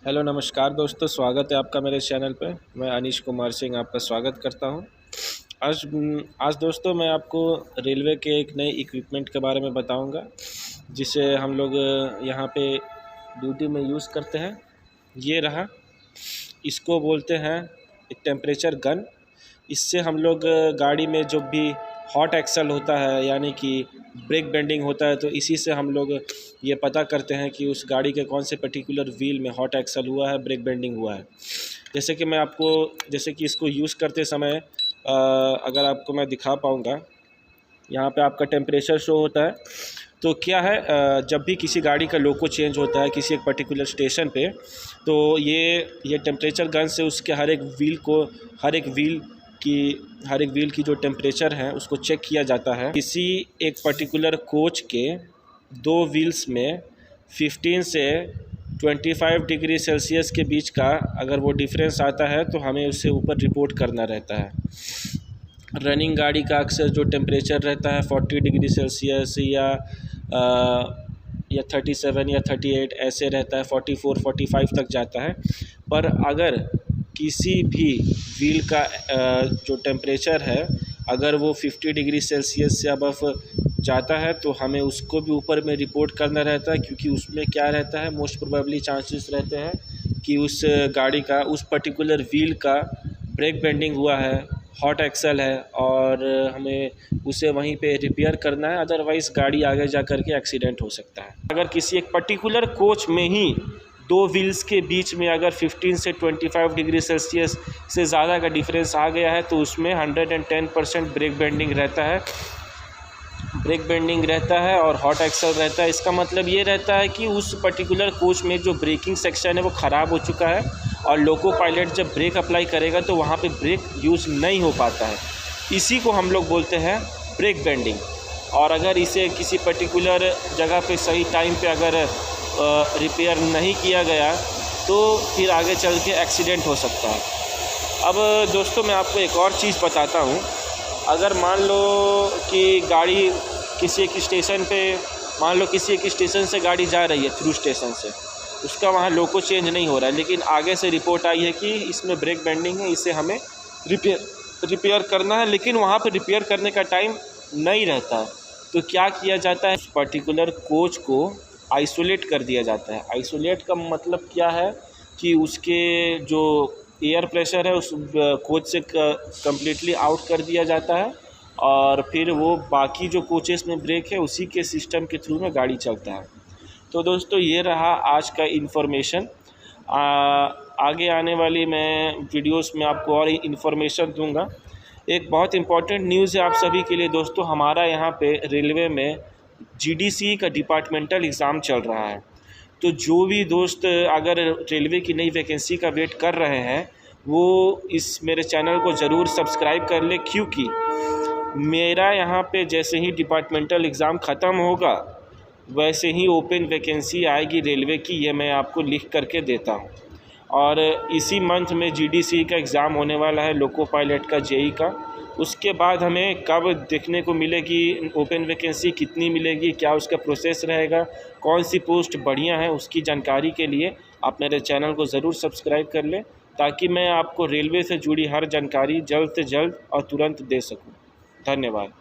Hello नमस्कार दोस्तों, स्वागत है आपका मेरे चैनल पे। मैं अनीश कुमार सिंह आपका स्वागत करता हूँ। आज आज दोस्तों मैं आपको रेलवे के एक नए इक्विपमेंट के बारे में बताऊंगा, जिसे हम लोग यहाँ पे ड्यूटी में यूज़ करते हैं। ये रहा, इसको बोलते हैं एक टेम्परेचर गन। इससे हम लोग गाड़ी में जो भी हॉट एक्सल होता है, यानी कि ब्रेक बेंडिंग होता है, तो इसी से हम लोग ये पता करते हैं कि उस गाड़ी के कौन से पर्टिकुलर व्हील में हॉट एक्सल हुआ है, ब्रेक बेंडिंग हुआ है। जैसे कि इसको यूज़ करते समय अगर आपको मैं दिखा पाऊँगा, यहाँ पे आपका टेम्परेचर शो होता है। तो क्या है, जब भी किसी गाड़ी का लोको चेंज होता है किसी एक पर्टिकुलर स्टेशन पे, तो ये टेम्परेचर गन से उसके हर एक व्हील की जो टेम्परेचर है उसको चेक किया जाता है। किसी एक पर्टिकुलर कोच के दो व्हील्स में 15 से 25 डिग्री सेल्सियस के बीच का अगर वो डिफरेंस आता है तो हमें उससे ऊपर रिपोर्ट करना रहता है। रनिंग गाड़ी का अक्सर जो टेम्परेचर रहता है 40 डिग्री सेल्सियस या 37 या 38 ऐसे रहता है, 44 45 तक जाता है। पर अगर किसी भी व्हील का जो टेम्परेचर है अगर वो 50 डिग्री सेल्सियस से अबव जाता है तो हमें उसको भी ऊपर में रिपोर्ट करना रहता है, क्योंकि उसमें क्या रहता है, मोस्ट प्रोबेबली चांसेस रहते हैं कि उस गाड़ी का उस पर्टिकुलर व्हील का ब्रेक बेंडिंग हुआ है, हॉट एक्सल है, और हमें उसे वहीं पे रिपेयर करना है। अदरवाइज़ गाड़ी आगे जा कर के एक्सीडेंट हो सकता है। अगर किसी एक पर्टिकुलर कोच में ही दो व्हील्स के बीच में अगर 15 से 25 डिग्री सेल्सियस से ज़्यादा का डिफरेंस आ गया है तो उसमें 110% ब्रेक बेंडिंग रहता है और हॉट एक्सल रहता है। इसका मतलब ये रहता है कि उस पर्टिकुलर कोच में जो ब्रेकिंग सेक्शन है वो ख़राब हो चुका है, और लोको पायलट जब ब्रेक अप्लाई करेगा तो वहाँ पे ब्रेक यूज़ नहीं हो पाता है। इसी को हम लोग बोलते हैं ब्रेक बेंडिंग। और अगर इसे किसी पर्टिकुलर जगह पे सही टाइम पे अगर रिपेयर नहीं किया गया तो फिर आगे चल के एक्सीडेंट हो सकता है। अब दोस्तों मैं आपको एक और चीज़ बताता हूँ। अगर मान लो कि गाड़ी किसी एक स्टेशन पे, मान लो किसी एक स्टेशन से गाड़ी जा रही है थ्रू स्टेशन से, उसका वहाँ लोको चेंज नहीं हो रहा है, लेकिन आगे से रिपोर्ट आई है कि इसमें ब्रेक बेंडिंग है, इसे हमें रिपेयर करना है, लेकिन वहाँ पे रिपेयर करने का टाइम नहीं रहता है। तो क्या किया जाता है, पर्टिकुलर कोच को आइसोलेट कर दिया जाता है। आइसोलेट का मतलब क्या है कि उसके जो एयर प्रेशर है उस कोच से कम्प्लीटली आउट कर दिया जाता है, और फिर वो बाकी जो कोचेस में ब्रेक है उसी के सिस्टम के थ्रू में गाड़ी चलता है। तो दोस्तों ये रहा आज का इन्फॉर्मेशन। आगे आने वाली मैं वीडियोस में आपको और इन्फॉर्मेशन दूंगा। एक बहुत इम्पॉर्टेंट न्यूज़ है आप सभी के लिए दोस्तों, हमारा यहाँ पे रेलवे में जीडीसी का डिपार्टमेंटल एग्ज़ाम चल रहा है। तो जो भी दोस्त अगर रेलवे की नई वैकेंसी का वेट कर रहे हैं वो इस मेरे चैनल को ज़रूर सब्सक्राइब कर ले, क्योंकि मेरा यहाँ पे जैसे ही डिपार्टमेंटल एग्ज़ाम ख़त्म होगा वैसे ही ओपन वैकेंसी आएगी रेलवे की, ये मैं आपको लिख करके देता हूँ। और इसी मंथ में जीडीसी का एग्ज़ाम होने वाला है, लोको पायलट का, जेई का। उसके बाद हमें कब देखने को मिलेगी ओपन वैकेंसी, कितनी मिलेगी, क्या उसका प्रोसेस रहेगा, कौन सी पोस्ट बढ़िया है, उसकी जानकारी के लिए आप मेरे चैनल को ज़रूर सब्सक्राइब कर लें, ताकि मैं आपको रेलवे से जुड़ी हर जानकारी जल्द से जल्द और तुरंत दे सकूं। धन्यवाद।